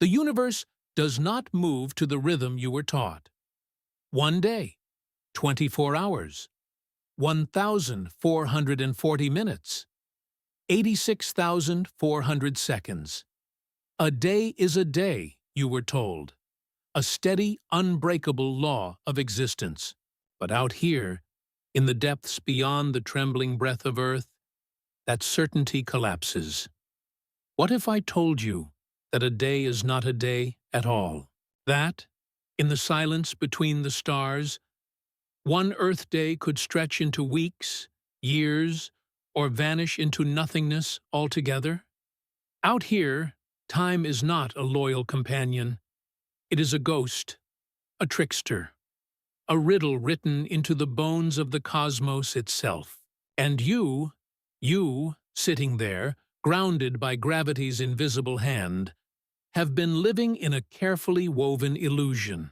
The universe does not move to the rhythm you were taught. 1 day, 24 hours, 1,440 minutes, 86,400 seconds. A day is a day, you were told. A steady, unbreakable law of existence. But out here, in the depths beyond the trembling breath of Earth, that certainty collapses. What if I told you that a day is not a day at all? That, in the silence between the stars, one Earth day could stretch into weeks, years, or vanish into nothingness altogether? Out here, time is not a loyal companion. It is a ghost, a trickster, a riddle written into the bones of the cosmos itself. And you, sitting there, grounded by gravity's invisible hand, have been living in a carefully woven illusion.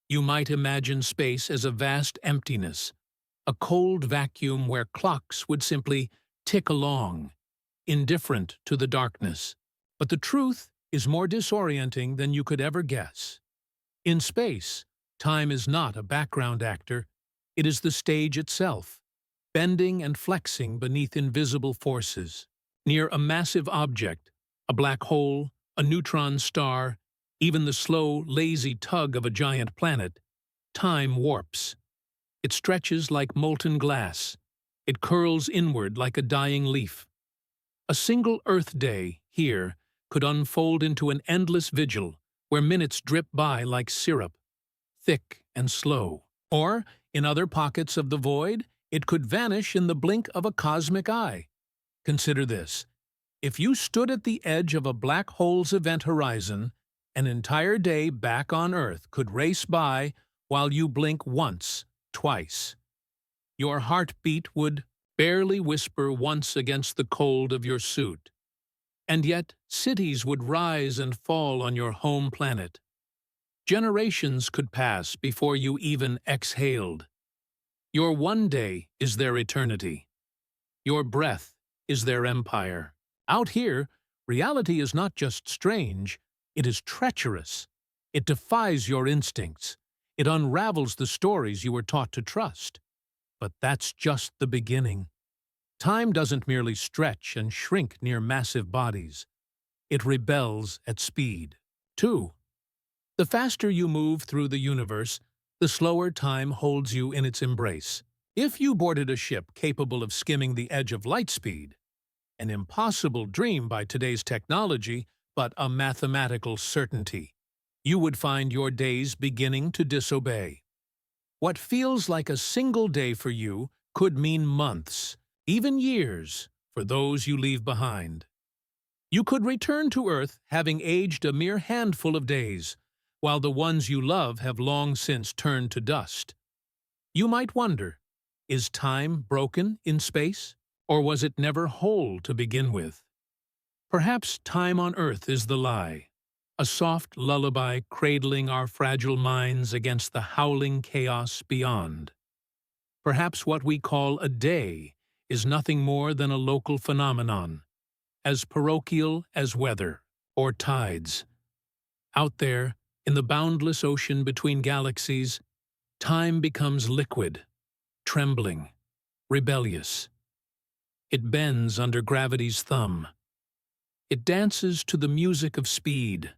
You might imagine space as a vast emptiness, a cold vacuum where clocks would simply tick along, indifferent to the darkness. But the truth is more disorienting than you could ever guess. In space, time is not a background actor, it is the stage itself, bending and flexing beneath invisible forces. Near a massive object, a black hole, a neutron star, even the slow, lazy tug of a giant planet, time warps. It stretches like molten glass. It curls inward like a dying leaf. A single Earth day, here, could unfold into an endless vigil where minutes drip by like syrup, thick and slow. Or, in other pockets of the void, it could vanish in the blink of a cosmic eye. Consider this. If you stood at the edge of a black hole's event horizon, an entire day back on Earth could race by while you blink once, twice. Your heartbeat would barely whisper once against the cold of your suit. And yet, cities would rise and fall on your home planet. Generations could pass before you even exhaled. Your one day is their eternity. Your breath is their empire. Out here, reality is not just strange, it is treacherous. It defies your instincts. It unravels the stories you were taught to trust. But that's just the beginning. Time doesn't merely stretch and shrink near massive bodies. It rebels at speed. 2. The faster you move through the universe, the slower time holds you in its embrace. If you boarded a ship capable of skimming the edge of light speed, an impossible dream by today's technology, but a mathematical certainty, you would find your days beginning to disobey. What feels like a single day for you could mean months, even years, for those you leave behind. You could return to Earth having aged a mere handful of days, while the ones you love have long since turned to dust. You might wonder, is time broken in space, or was it never whole to begin with? Perhaps time on Earth is the lie, a soft lullaby cradling our fragile minds against the howling chaos beyond. Perhaps what we call a day is nothing more than a local phenomenon, as parochial as weather or tides. Out there, in the boundless ocean between galaxies, time becomes liquid, trembling, rebellious. It bends under gravity's thumb. It dances to the music of speed.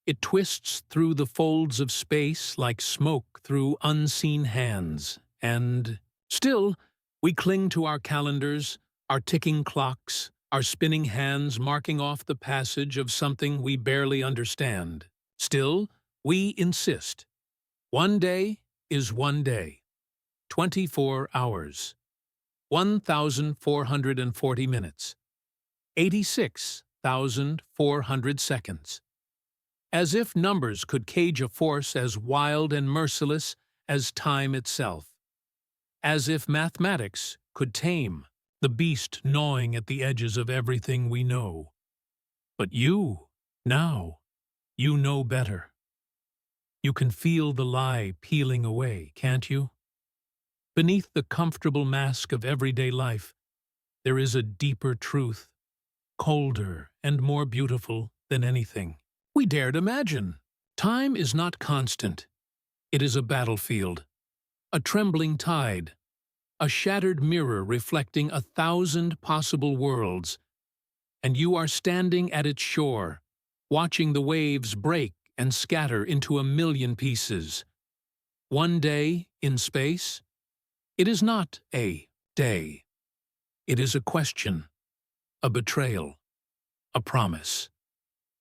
It twists through the folds of space like smoke through unseen hands, and still, we cling to our calendars, our ticking clocks, our spinning hands marking off the passage of something we barely understand. Still, we insist. One day is one day. 24 hours. 1,440 minutes. 86,400 seconds. As if numbers could cage a force as wild and merciless as time itself. As if mathematics could tame the beast gnawing at the edges of everything we know. But you, now, you know better. You can feel the lie peeling away, can't you? Beneath the comfortable mask of everyday life, there is a deeper truth, colder and more beautiful than anything. we dared imagine. Time is not constant. It is a battlefield, a trembling tide, a shattered mirror reflecting 1,000 possible worlds, and you are standing at its shore, watching the waves break and scatter into 1,000,000 pieces. One day in space? It is not a day. It is a question, a betrayal, a promise.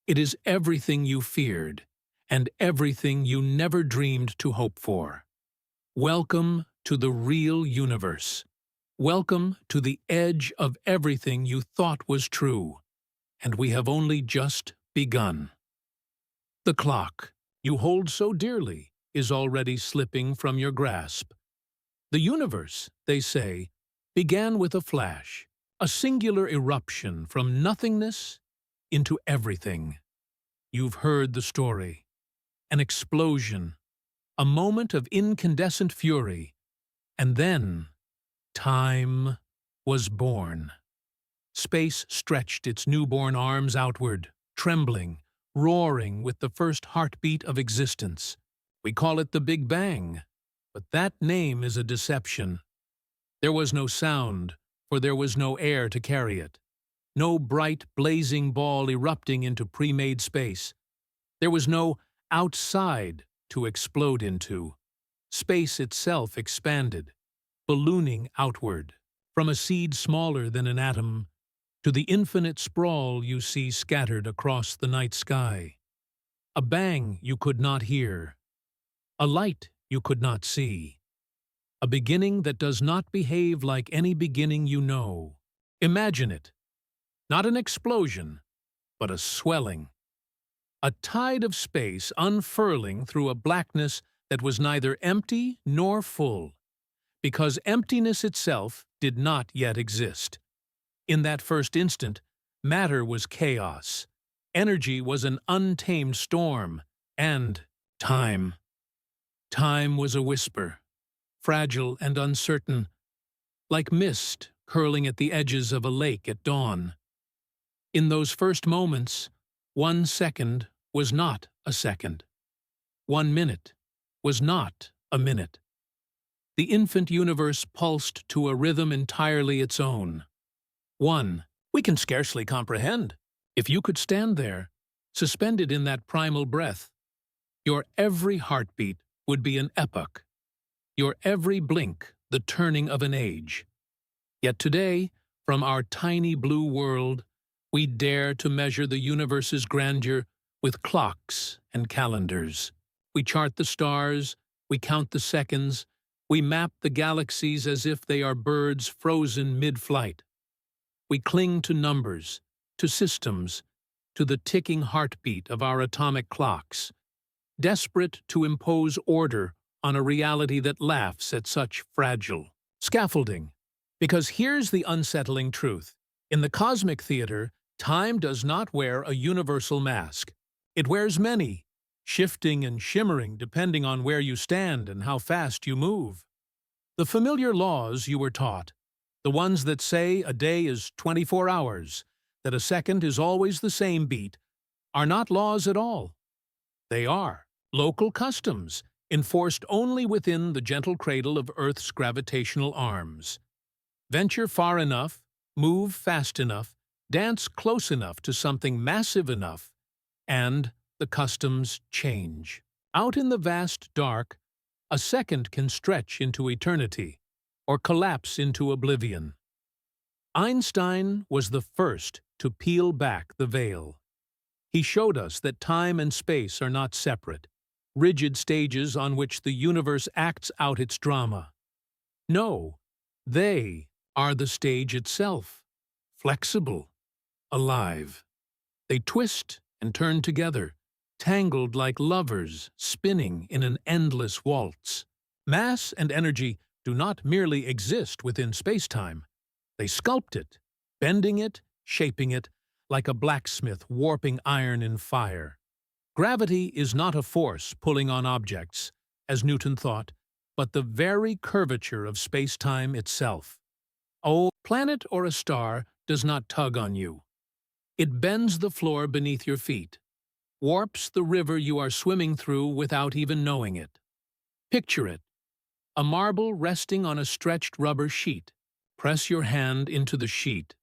It is everything you feared and everything you never dreamed to hope for. Welcome to the real universe. Welcome to the edge of everything you thought was true, and we have only just begun. The clock you hold so dearly is already slipping from your grasp. The universe, they say, began with a flash, a singular eruption from nothingness into everything. You've heard the story. An explosion, a moment of incandescent fury, and then time was born. Space stretched its newborn arms outward, trembling, roaring with the first heartbeat of existence. We call it the Big Bang, but that name is a deception. There was no sound, for there was no air to carry it. No bright, blazing ball erupting into pre-made space. There was no outside to explode into. Space itself expanded, ballooning outward, from a seed smaller than an atom to the infinite sprawl you see scattered across the night sky. A bang you could not hear. A light you could not see. A beginning that does not behave like any beginning you know. Imagine it. Not an explosion, but a swelling. A tide of space unfurling through a blackness that was neither empty nor full, because emptiness itself did not yet exist. In that first instant, matter was chaos, energy was an untamed storm, and time. Time was a whisper, fragile and uncertain, like mist curling at the edges of a lake at dawn. In those first moments, 1 second was not a second. 1 minute was not a minute. The infant universe pulsed to a rhythm entirely its own. One we can scarcely comprehend. If you could stand there, suspended in that primal breath, your every heartbeat would be an epoch, your every blink the turning of an age. Yet today, from our tiny blue world, we dare to measure the universe's grandeur with clocks and calendars. We chart the stars, we count the seconds, we map the galaxies as if they are birds frozen mid-flight. We cling to numbers, to systems, to the ticking heartbeat of our atomic clocks, desperate to impose order on a reality that laughs at such fragile scaffolding. Because here's the unsettling truth. In the cosmic theater, time does not wear a universal mask. It wears many, shifting and shimmering depending on where you stand and how fast you move. The familiar laws you were taught, the ones that say a day is 24 hours, that a second is always the same beat, are not laws at all. They are local customs, enforced only within the gentle cradle of Earth's gravitational arms. Venture far enough, move fast enough, dance close enough to something massive enough, and the customs change. Out in the vast dark, a second can stretch into eternity, or collapse into oblivion. Einstein was the first to peel back the veil. He showed us that time and space are not separate, rigid stages on which the universe acts out its drama. No, they are the stage itself, flexible, alive. They twist and turn together, tangled like lovers spinning in an endless waltz. Mass and energy do not merely exist within space-time. They sculpt it, bending it, shaping it, like a blacksmith warping iron in fire. Gravity is not a force pulling on objects, as Newton thought, but the very curvature of space-time itself. A planet or a star does not tug on you. It bends the floor beneath your feet. warps the river you are swimming through without even knowing it. Picture it, a marble resting on a stretched rubber sheet. Press your hand into the sheet,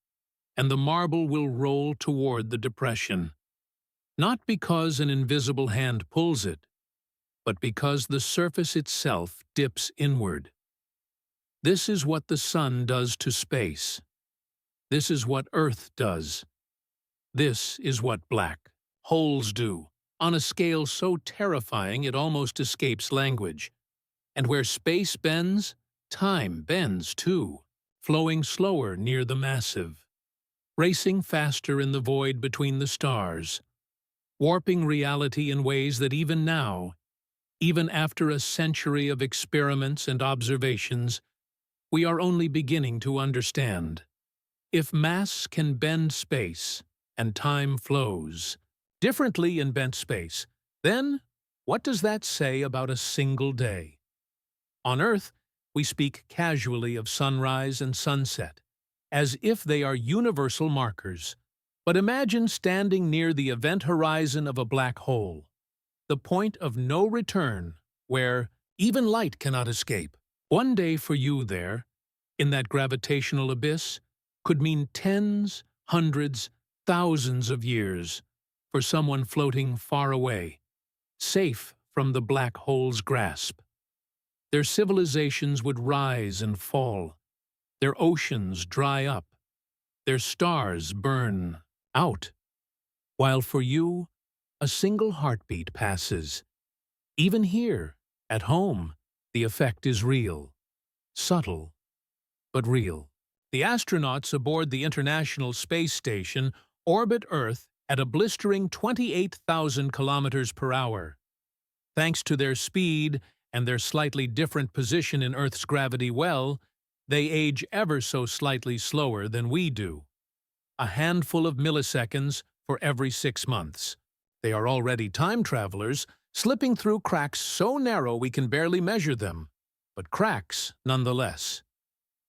and the marble will roll toward the depression. Not because an invisible hand pulls it, but because the surface itself dips inward. This is what the sun does to space. This is what Earth does. This is what black holes do, on a scale so terrifying it almost escapes language. And where space bends, time bends too, flowing slower near the massive, racing faster in the void between the stars, warping reality in ways that even now, even after a century of experiments and observations, we are only beginning to understand. If mass can bend space, and time flows differently in bent space, then what does that say about a single day? On Earth, we speak casually of sunrise and sunset, as if they are universal markers. But imagine standing near the event horizon of a black hole, the point of no return, where even light cannot escape. One day for you there, in that gravitational abyss, could mean tens, hundreds, thousands of years for someone floating far away, safe from the black hole's grasp. Their civilizations would rise and fall, their oceans dry up, their stars burn out, while for you, a single heartbeat passes. Even here, at home, the effect is real, subtle, but real. The astronauts aboard the International Space Station orbit Earth at a blistering 28,000 kilometers per hour. Thanks to their speed and their slightly different position in Earth's gravity well, they age ever so slightly slower than we do. A handful of milliseconds for every 6 months. They are already time travelers, slipping through cracks so narrow we can barely measure them, but cracks nonetheless.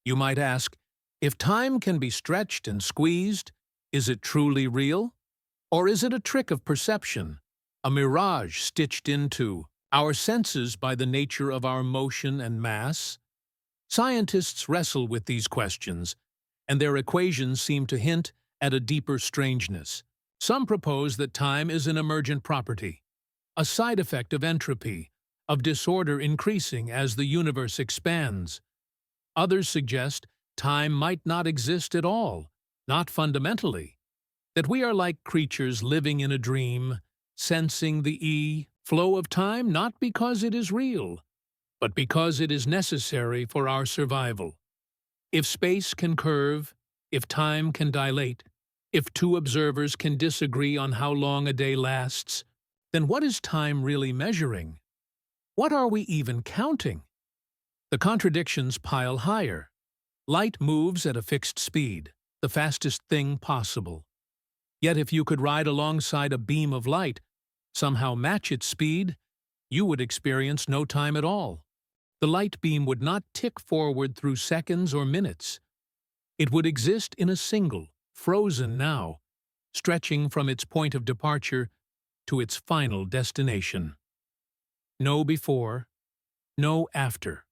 You might ask, if time can be stretched and squeezed, is it truly real? Or is it a trick of perception, a mirage stitched into our senses by the nature of our motion and mass? Scientists wrestle with these questions, and their equations seem to hint at a deeper strangeness. Some propose that time is an emergent property, a side effect of entropy, of disorder increasing as the universe expands. Others suggest time might not exist at all, not fundamentally, that we are like creatures living in a dream, sensing the flow of time not because it is real, but because it is necessary for our survival. If space can curve, if time can dilate, if two observers can disagree on how long a day lasts, then what is time really measuring? What are we even counting? The contradictions pile higher. Light moves at a fixed speed, the fastest thing possible. Yet if you could ride alongside a beam of light, somehow match its speed, you would experience no time at all. The light beam would not tick forward through seconds or minutes. It would exist in a single, frozen now, stretching from its point of departure to its final destination. No before, no after.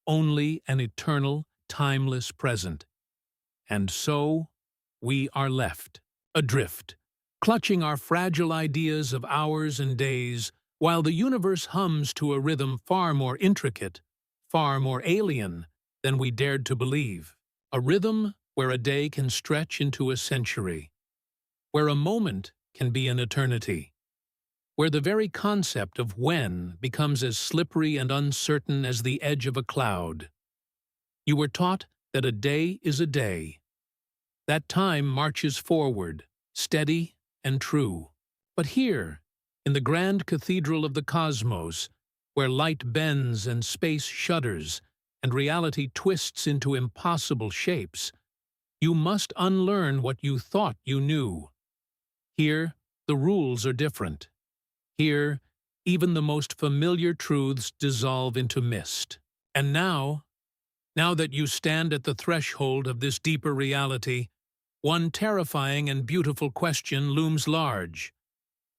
Only an eternal, timeless present. And so, we are left, adrift, clutching our fragile ideas of hours and days, while the universe hums to a rhythm far more intricate, far more alien than we dared to believe. A rhythm where a day can stretch into a century, where a moment can be an eternity, where the very concept of when becomes as slippery and uncertain as the edge of a cloud. You were taught that a day is a day, that time marches forward, steady and true. But here, in the grand cathedral of the cosmos, where light bends and space shudders and reality twists into impossible shapes, you must unlearn what you thought you knew. Here, the rules are different. Here, even the most familiar truths dissolve into mist. And now that you stand at the threshold of this deeper reality, one terrifying and beautiful question looms large.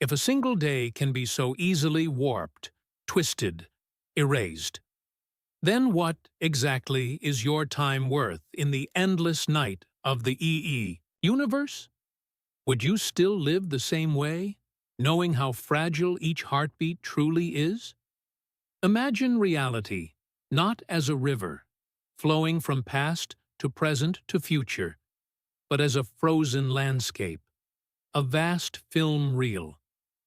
If a single day can be so easily warped, twisted, erased, then what exactly is your time worth in the endless night of the universe? Would you still live the same way, knowing how fragile each heartbeat truly is? Imagine reality, not as a river, flowing from past to present to future, but as a frozen landscape, a vast film reel,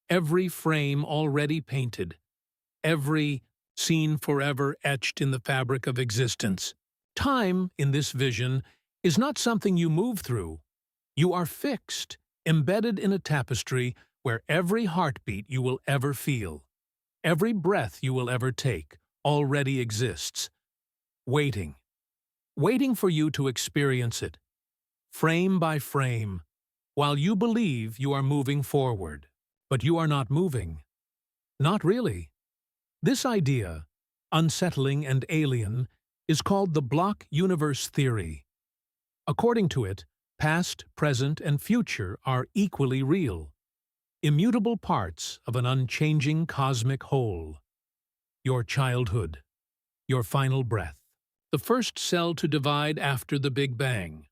every frame already painted, every scene forever etched in the fabric of existence. Time, in this vision, is not something you move through. You are fixed, embedded in a tapestry where every heartbeat you will ever feel, every breath you will ever take, already exists, waiting, waiting for you to experience it, frame by frame, while you believe you are moving forward. But you are not moving. Not really. This idea, unsettling and alien, is called the block universe theory. According to it, past, present, and future are equally real, immutable parts of an unchanging cosmic whole. Your childhood, your final breath, the first cell to divide after the Big Bang,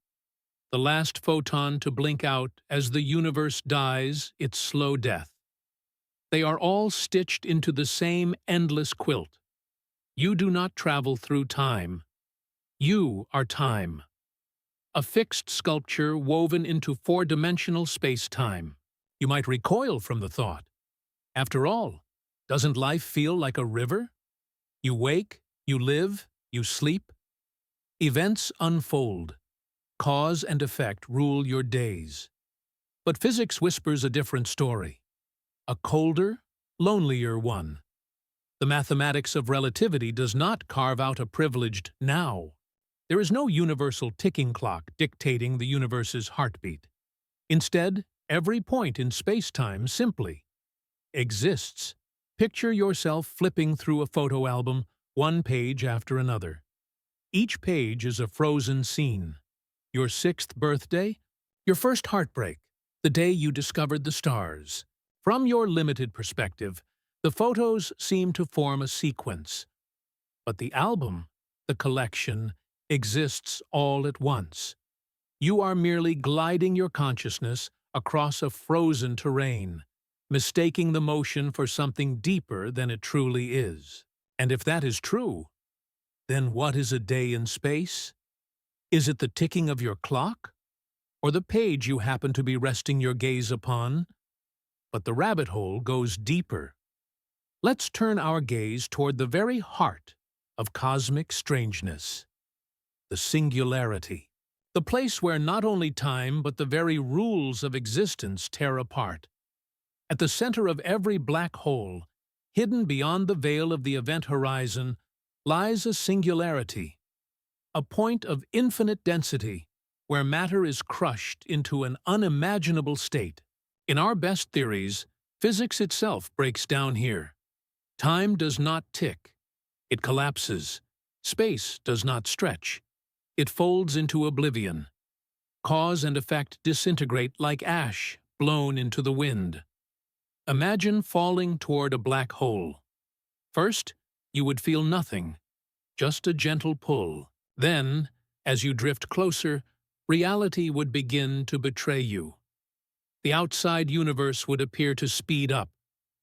the last photon to blink out as the universe dies its slow death. They are all stitched into the same endless quilt. You do not travel through time. You are time. A fixed sculpture woven into four-dimensional space-time. You might recoil from the thought. After all, doesn't life feel like a river? You wake, you live, you sleep. Events unfold. Cause and effect rule your days. But physics whispers a different story. A colder, lonelier one. The mathematics of relativity does not carve out a privileged now. There is no universal ticking clock dictating the universe's heartbeat. Instead, every point in space-time simply exists. Picture yourself flipping through a photo album, one page after another. Each page is a frozen scene. Your 6th birthday, your first heartbreak, the day you discovered the stars. From your limited perspective, the photos seem to form a sequence. But the album, the collection, exists all at once. You are merely gliding your consciousness across a frozen terrain, mistaking the motion for something deeper than it truly is. And if that is true, then what is a day in space? Is it the ticking of your clock? Or the page you happen to be resting your gaze upon? But the rabbit hole goes deeper. Let's turn our gaze toward the very heart of cosmic strangeness. The singularity. The place where not only time but the very rules of existence tear apart. At the center of every black hole, hidden beyond the veil of the event horizon, lies a singularity. A point of infinite density where matter is crushed into an unimaginable state. In our best theories, physics itself breaks down here. Time does not tick. It collapses. Space does not stretch. It folds into oblivion. Cause and effect disintegrate like ash blown into the wind. Imagine falling toward a black hole. First, you would feel nothing, just a gentle pull. Then, as you drift closer, reality would begin to betray you. The outside universe would appear to speed up,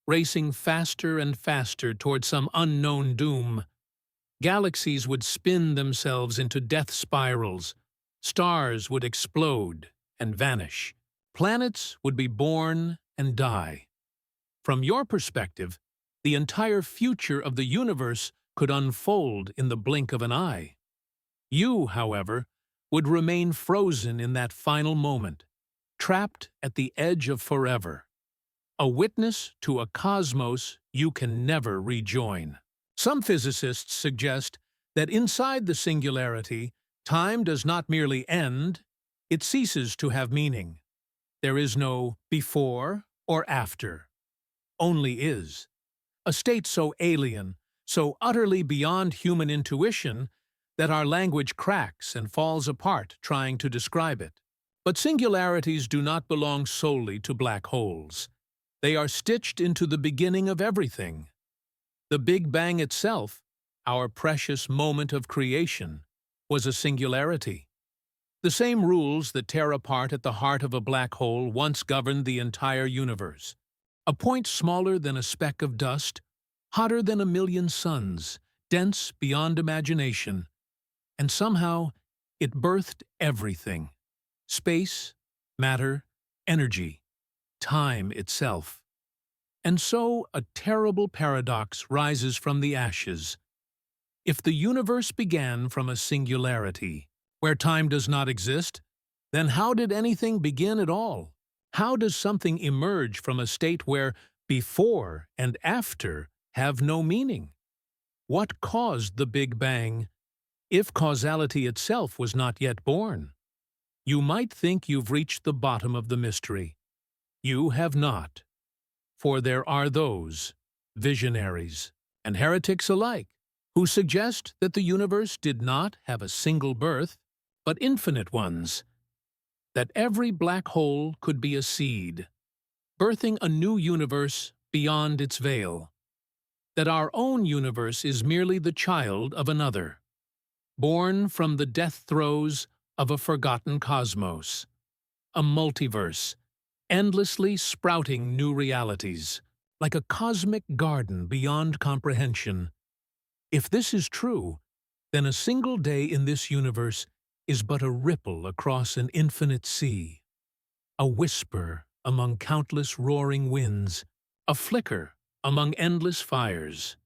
racing faster and faster toward some unknown doom. Galaxies would spin themselves into death spirals. Stars would explode and vanish. Planets would be born and die. From your perspective, the entire future of the universe could unfold in the blink of an eye. You, however, would remain frozen in that final moment, trapped at the edge of forever, a witness to a cosmos you can never rejoin. Some physicists suggest that inside the singularity, time does not merely end, it ceases to have meaning. There is no before or after, only is. A state so alien, so utterly beyond human intuition, that our language cracks and falls apart trying to describe it. But singularities do not belong solely to black holes. They are stitched into the beginning of everything. The Big Bang itself, our precious moment of creation, was a singularity. The same rules that tear apart at the heart of a black hole once governed the entire universe. A point smaller than a speck of dust, hotter than a million suns, dense beyond imagination, and somehow it birthed everything. Space, matter, energy, time itself. And so a terrible paradox rises from the ashes. If the universe began from a singularity, where time does not exist, then how did anything begin at all? How does something emerge from a state where before and after have no meaning? What caused the Big Bang, if causality itself was not yet born? You might think you've reached the bottom of the mystery. You have not. For there are those, visionaries and heretics alike, who suggest that the universe did not have a single birth, but infinite ones, that every black hole could be a seed, birthing a new universe beyond its veil, that our own universe is merely the child of another, born from the death throes of a forgotten cosmos, a multiverse, endlessly sprouting new realities, like a cosmic garden beyond comprehension. If this is true, then a single day in this universe is but a ripple across an infinite sea, a whisper among countless roaring winds, a flicker among endless fires.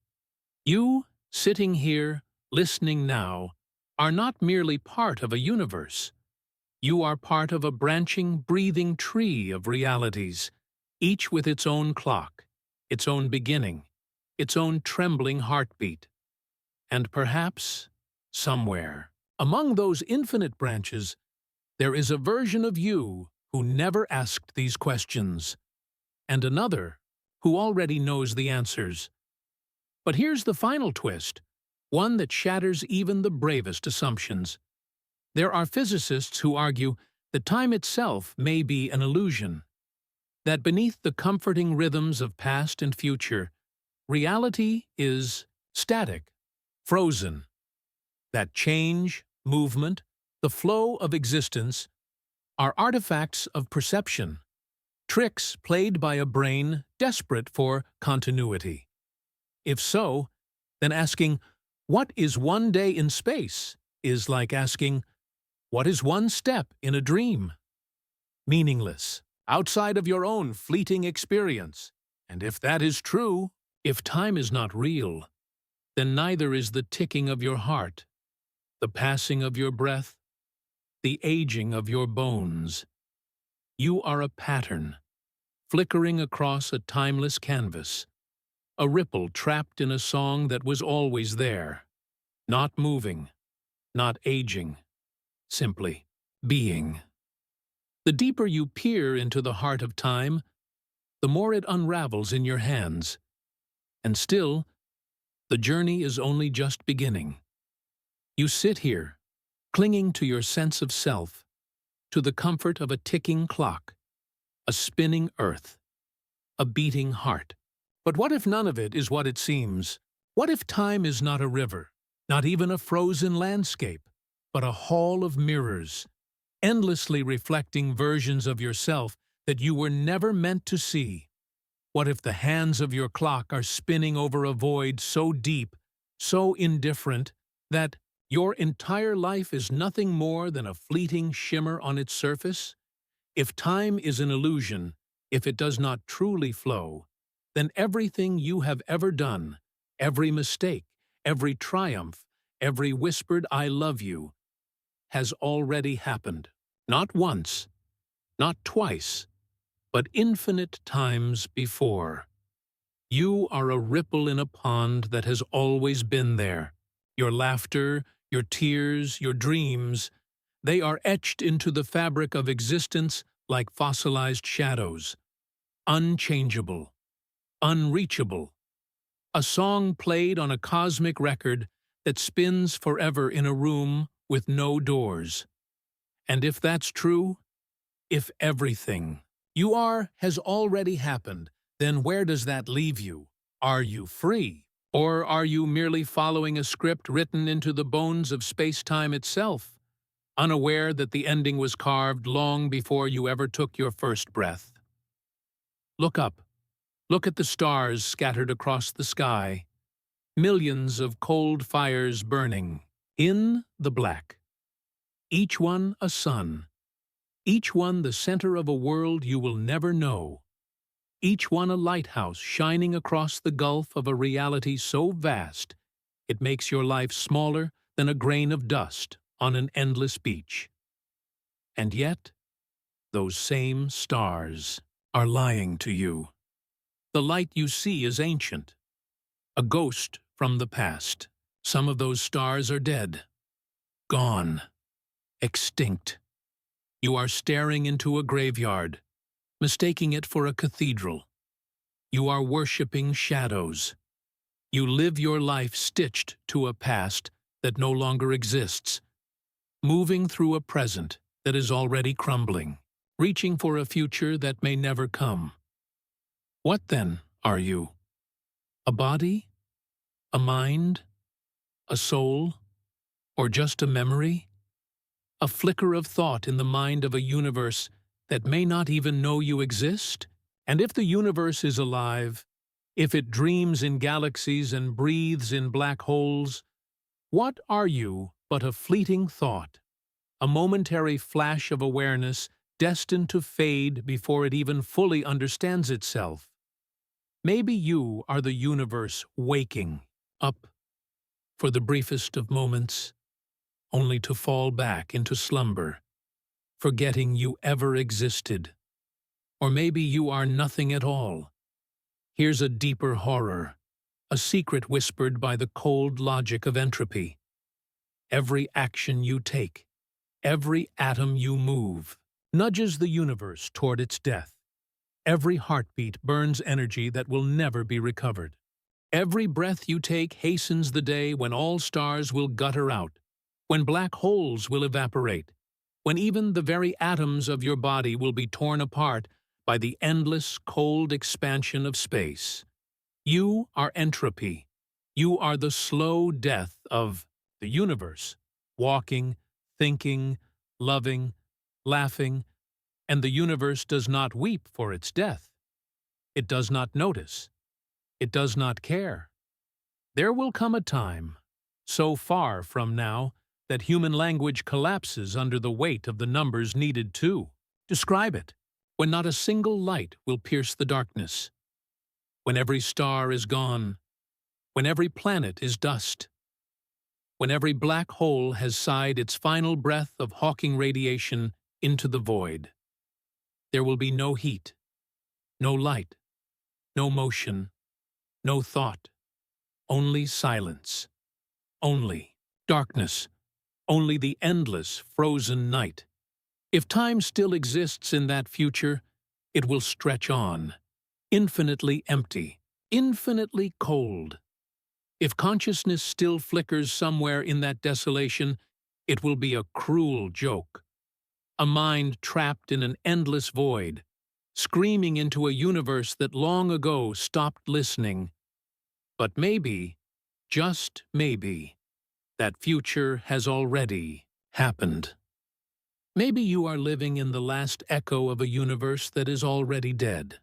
You, sitting here, listening now, are not merely part of a universe. You are part of a branching, breathing tree of realities, each with its own clock, its own beginning, its own trembling heartbeat. And perhaps, somewhere, among those infinite branches, there is a version of you who never asked these questions, and another who already knows the answers. But here's the final twist, one that shatters even the bravest assumptions. There are physicists who argue that time itself may be an illusion, that beneath the comforting rhythms of past and future, reality is static, frozen, that change, movement, the flow of existence are artifacts of perception, tricks played by a brain desperate for continuity. If so, then asking, "What is one day in space?" is like asking, "What is one step in a dream?" Meaningless, outside of your own fleeting experience. And if that is true, if time is not real, then neither is the ticking of your heart, the passing of your breath, the aging of your bones. You are a pattern, flickering across a timeless canvas, a ripple trapped in a song that was always there, not moving, not aging, simply being. The deeper you peer into the heart of time, the more it unravels in your hands. And still, the journey is only just beginning. You sit here, clinging to your sense of self, to the comfort of a ticking clock, a spinning earth, a beating heart. But what if none of it is what it seems? What if time is not a river, not even a frozen landscape, but a hall of mirrors, endlessly reflecting versions of yourself that you were never meant to see? What if the hands of your clock are spinning over a void so deep, so indifferent, that your entire life is nothing more than a fleeting shimmer on its surface? If time is an illusion, if it does not truly flow, then everything you have ever done, every mistake, every triumph, every whispered "I love you," has already happened. Not once, not twice, but infinite times before. You are a ripple in a pond that has always been there. Your laughter, your tears, your dreams, they are etched into the fabric of existence like fossilized shadows, unchangeable, unreachable, a song played on a cosmic record that spins forever in a room with no doors. And if that's true, if everything you are has already happened, then where does that leave you? Are you free? Or are you merely following a script written into the bones of space-time itself, unaware that the ending was carved long before you ever took your first breath? Look up. Look at the stars scattered across the sky, millions of cold fires burning, in the black. Each one a sun, each one the center of a world you will never know, each one a lighthouse shining across the gulf of a reality so vast it makes your life smaller than a grain of dust on an endless beach. And yet, those same stars are lying to you. The light you see is ancient, a ghost from the past. Some of those stars are dead, gone, extinct. You are staring into a graveyard, mistaking it for a cathedral. You are worshipping shadows. You live your life stitched to a past that no longer exists, moving through a present that is already crumbling, reaching for a future that may never come. What then are you? A body? A mind? A soul? Or just a memory? A flicker of thought in the mind of a universe that may not even know you exist? And if the universe is alive, if it dreams in galaxies and breathes in black holes, what are you but a fleeting thought, a momentary flash of awareness destined to fade before it even fully understands itself? Maybe you are the universe waking up for the briefest of moments, only to fall back into slumber, forgetting you ever existed. Or maybe you are nothing at all. Here's a deeper horror, a secret whispered by the cold logic of entropy. Every action you take, every atom you move, nudges the universe toward its death. Every heartbeat burns energy that will never be recovered. Every breath you take hastens the day when all stars will gutter out, when black holes will evaporate, when even the very atoms of your body will be torn apart by the endless, cold expansion of space. You are entropy. You are the slow death of the universe, walking, thinking, loving, laughing, and the universe does not weep for its death. It does not notice. It does not care. There will come a time, so far from now, that human language collapses under the weight of the numbers needed to describe it, when not a single light will pierce the darkness, when every star is gone, when every planet is dust, when every black hole has sighed its final breath of Hawking radiation into the void. There will be no heat, no light, no motion, no thought, only silence, only darkness, only the endless, frozen night. If time still exists in that future, it will stretch on, infinitely empty, infinitely cold. If consciousness still flickers somewhere in that desolation, it will be a cruel joke. A mind trapped in an endless void, screaming into a universe that long ago stopped listening. But maybe, just maybe, that future has already happened. Maybe you are living in the last echo of a universe that is already dead.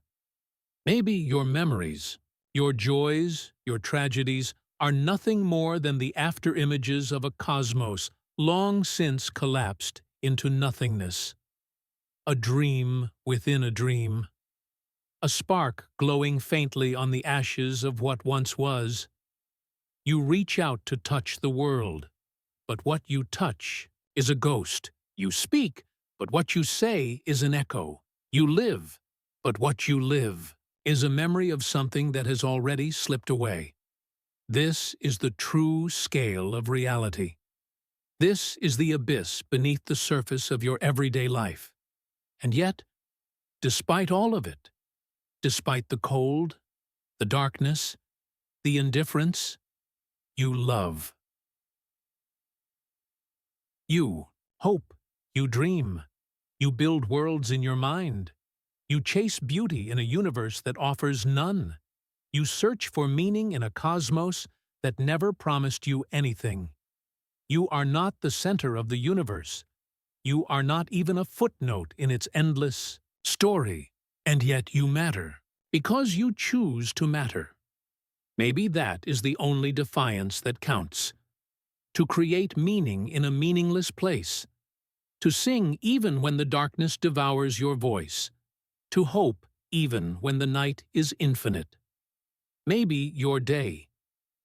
Maybe your memories, your joys, your tragedies are nothing more than the after-images of a cosmos long since collapsed into nothingness. A dream within a dream. A spark glowing faintly on the ashes of what once was. You reach out to touch the world, but what you touch is a ghost. You speak, but what you say is an echo. You live, but what you live is a memory of something that has already slipped away. This is the true scale of reality. This is the abyss beneath the surface of your everyday life. And yet, despite all of it, despite the cold, the darkness, the indifference, you love. You hope, you dream, you build worlds in your mind. You chase beauty in a universe that offers none. You search for meaning in a cosmos that never promised you anything. You are not the center of the universe. You are not even a footnote in its endless story. And yet you matter, because you choose to matter. Maybe that is the only defiance that counts. To create meaning in a meaningless place. To sing even when the darkness devours your voice. To hope even when the night is infinite. Maybe your day,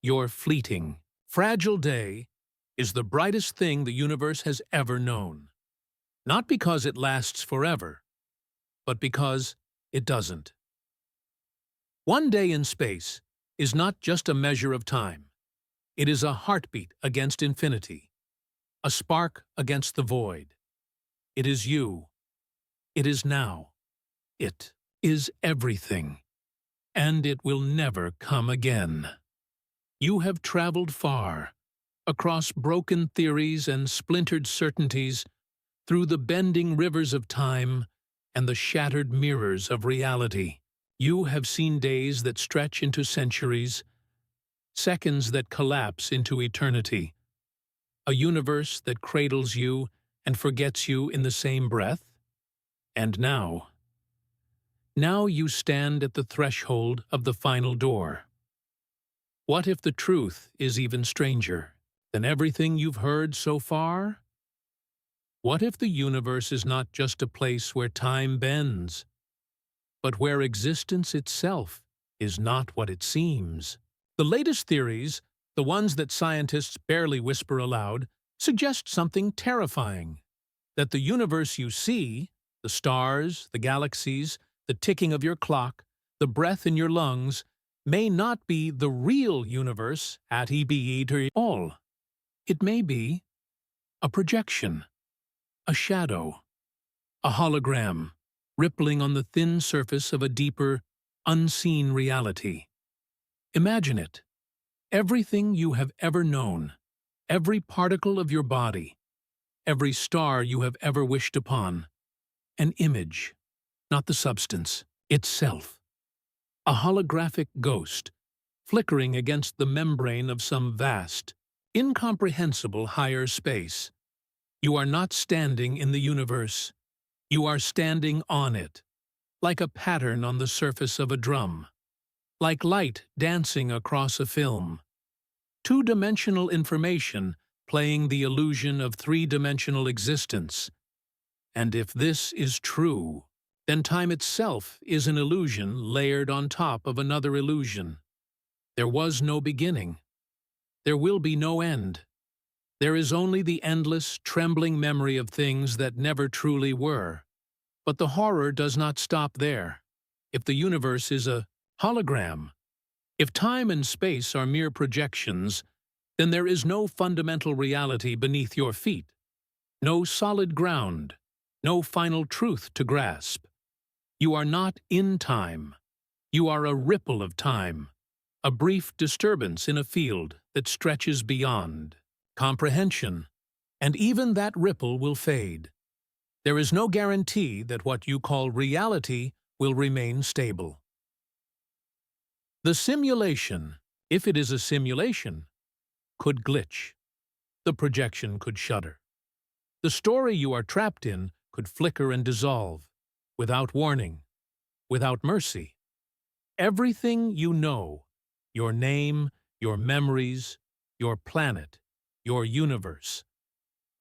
your fleeting, fragile day, is the brightest thing the universe has ever known. Not because it lasts forever, but because it doesn't. One day in space is not just a measure of time. It is a heartbeat against infinity, a spark against the void. It is you. It is now. It is everything. And it will never come again. You have traveled far, across broken theories and splintered certainties, through the bending rivers of time and the shattered mirrors of reality. You have seen days that stretch into centuries, seconds that collapse into eternity, a universe that cradles you and forgets you in the same breath. And now you stand at the threshold of the final door. What if the truth is even stranger than everything you've heard so far? What if the universe is not just a place where time bends, but where existence itself is not what it seems? The latest theories, the ones that scientists barely whisper aloud, suggest something terrifying. That the universe you see, the stars, the galaxies, the ticking of your clock, the breath in your lungs, may not be the real universe at all. It may be a projection, a shadow, a hologram, rippling on the thin surface of a deeper, unseen reality. Imagine it. Everything you have ever known, every particle of your body, every star you have ever wished upon, an image, not the substance, itself. A holographic ghost, flickering against the membrane of some vast, incomprehensible higher space. You are not standing in the universe. You are standing on it, like a pattern on the surface of a drum, like light dancing across a film. Two-dimensional information playing the illusion of three-dimensional existence. And if this is true, then time itself is an illusion layered on top of another illusion. There was no beginning. There will be no end. There is only the endless, trembling memory of things that never truly were. But the horror does not stop there. If the universe is a hologram, if time and space are mere projections, then there is no fundamental reality beneath your feet, no solid ground, no final truth to grasp. You are not in time. You are a ripple of time, a brief disturbance in a field that stretches beyond comprehension, and even that ripple will fade. There is no guarantee that what you call reality will remain stable. The simulation, if it is a simulation, could glitch. The projection could shudder. The story you are trapped in could flicker and dissolve, without warning, without mercy. Everything you know, your name, your memories, your planet, your universe,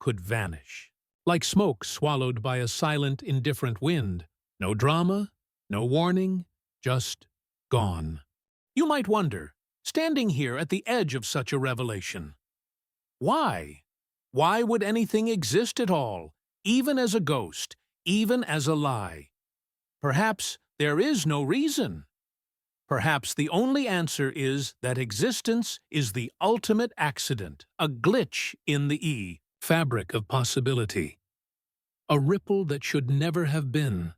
could vanish. Like smoke swallowed by a silent, indifferent wind. No drama, no warning, just gone. You might wonder, standing here at the edge of such a revelation, why? Why would anything exist at all, even as a ghost, even as a lie? Perhaps there is no reason. Perhaps the only answer is that existence is the ultimate accident, a glitch in the fabric of possibility, a ripple that should never have been.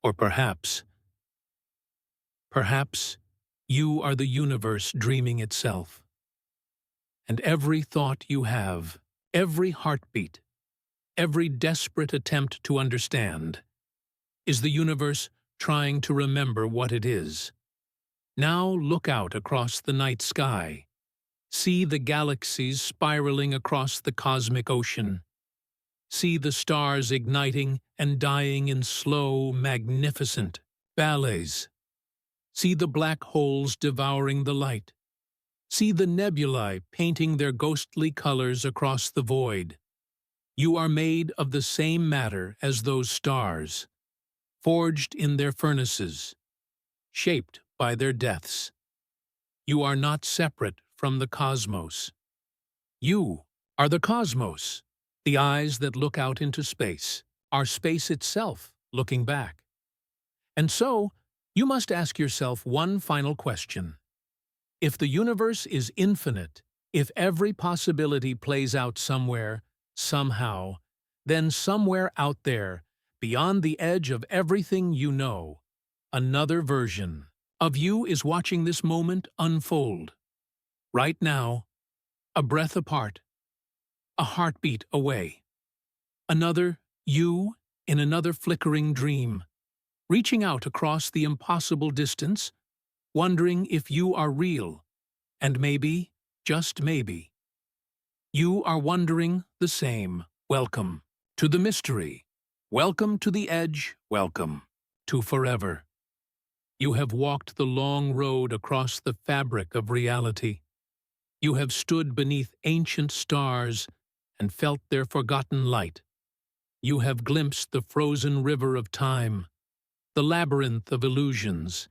Or perhaps you are the universe dreaming itself. And every thought you have, every heartbeat, every desperate attempt to understand, Is the universe trying to remember what it is? Now look out across the night sky. See the galaxies spiraling across the cosmic ocean. See the stars igniting and dying in slow, magnificent ballets. See the black holes devouring the light. See the nebulae painting their ghostly colors across the void. You are made of the same matter as those stars, forged in their furnaces, shaped by their deaths. You are not separate from the cosmos. You are the cosmos, the eyes that look out into space, are space itself looking back. And so, you must ask yourself one final question. If the universe is infinite, if every possibility plays out somewhere, somehow, then somewhere out there, beyond the edge of everything you know, another version of you is watching this moment unfold. Right now, a breath apart, a heartbeat away. Another you in another flickering dream, reaching out across the impossible distance, wondering if you are real, and maybe, just maybe, you are wondering the same. Welcome to the mystery. Welcome to the edge. Welcome to forever. You have walked the long road across the fabric of reality. You have stood beneath ancient stars and felt their forgotten light. You have glimpsed the frozen river of time, the labyrinth of illusions,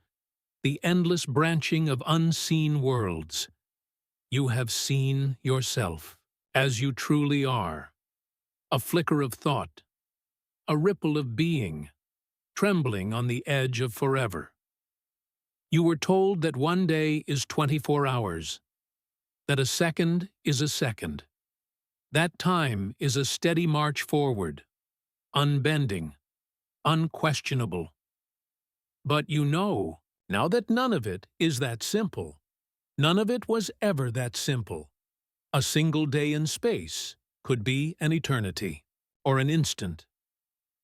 the endless branching of unseen worlds. You have seen yourself as you truly are, a flicker of thought, a ripple of being, trembling on the edge of forever. You were told that one day is 24 hours, that a second is a second, that time is a steady march forward, unbending, unquestionable. But you know now that none of it is that simple. None of it was ever that simple. A single day in space could be an eternity, or an instant.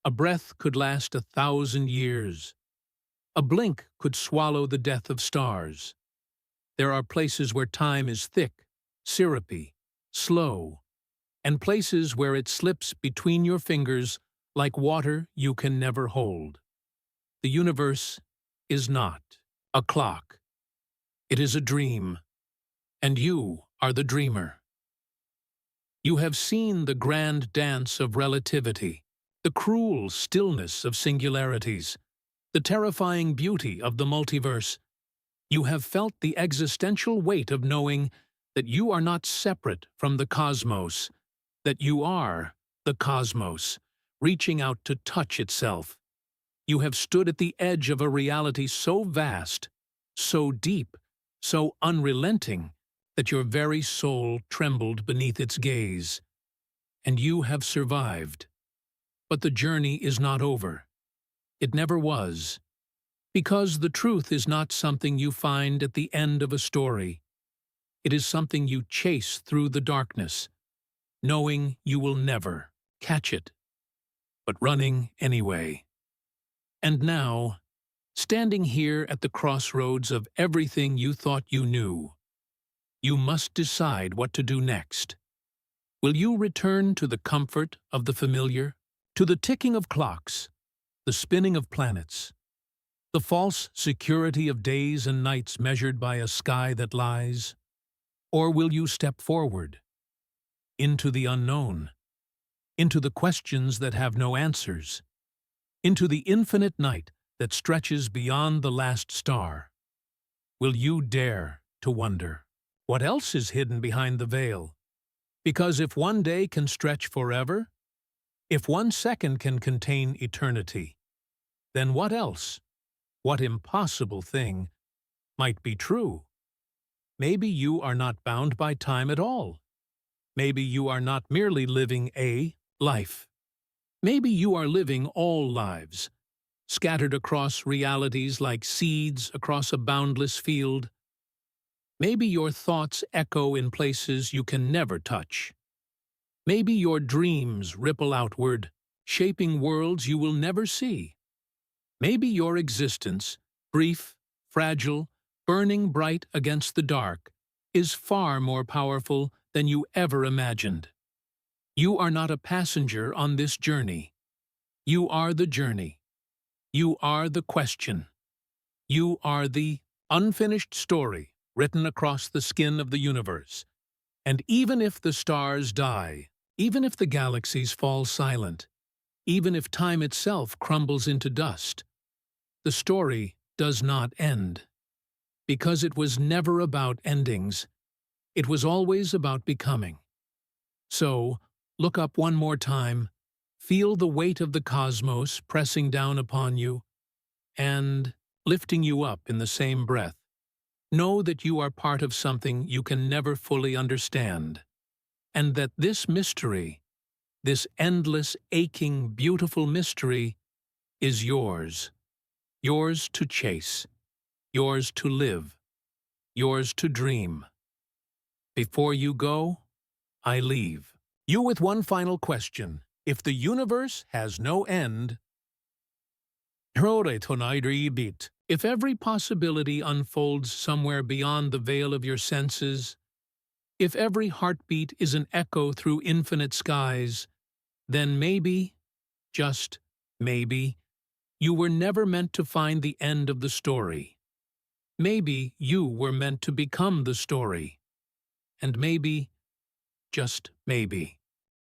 A breath could last 1,000 years. A blink could swallow the death of stars. There are places where time is thick, syrupy, slow, and places where it slips between your fingers like water you can never hold. The universe is not a clock. It is a dream, and you are the dreamer. You have seen the grand dance of relativity, the cruel stillness of singularities, the terrifying beauty of the multiverse. You have felt the existential weight of knowing that you are not separate from the cosmos, that you are the cosmos, reaching out to touch itself. You have stood at the edge of a reality so vast, so deep, so unrelenting, that your very soul trembled beneath its gaze. And you have survived. But the journey is not over. It never was. Because the truth is not something you find at the end of a story. It is something you chase through the darkness, knowing you will never catch it, but running anyway. And now, standing here at the crossroads of everything you thought you knew, you must decide what to do next. Will you return to the comfort of the familiar, to the ticking of clocks, the spinning of planets, the false security of days and nights measured by a sky that lies? Or will you step forward, into the unknown, into the questions that have no answers, into the infinite night that stretches beyond the last star? Will you dare to wonder what else is hidden behind the veil? Because if one day can stretch forever, if 1 second can contain eternity, then what else, what impossible thing, might be true? Maybe you are not bound by time at all. Maybe you are not merely living a life. Maybe you are living all lives, scattered across realities like seeds across a boundless field. Maybe your thoughts echo in places you can never touch. Maybe your dreams ripple outward, shaping worlds you will never see. Maybe your existence, brief, fragile, burning bright against the dark, is far more powerful than you ever imagined. You are not a passenger on this journey. You are the journey. You are the question. You are the unfinished story written across the skin of the universe. And even if the stars die, even if the galaxies fall silent, even if time itself crumbles into dust, the story does not end. Because it was never about endings, it was always about becoming. So, look up one more time, feel the weight of the cosmos pressing down upon you, and lifting you up in the same breath. Know that you are part of something you can never fully understand, and that this mystery, this endless, aching, beautiful mystery, is yours. Yours to chase, yours to live, yours to dream. Before you go, I leave you with one final question. If the universe has no end, if every possibility unfolds somewhere beyond the veil of your senses, if every heartbeat is an echo through infinite skies, then maybe, just maybe, you were never meant to find the end of the story. Maybe you were meant to become the story. And maybe, just maybe,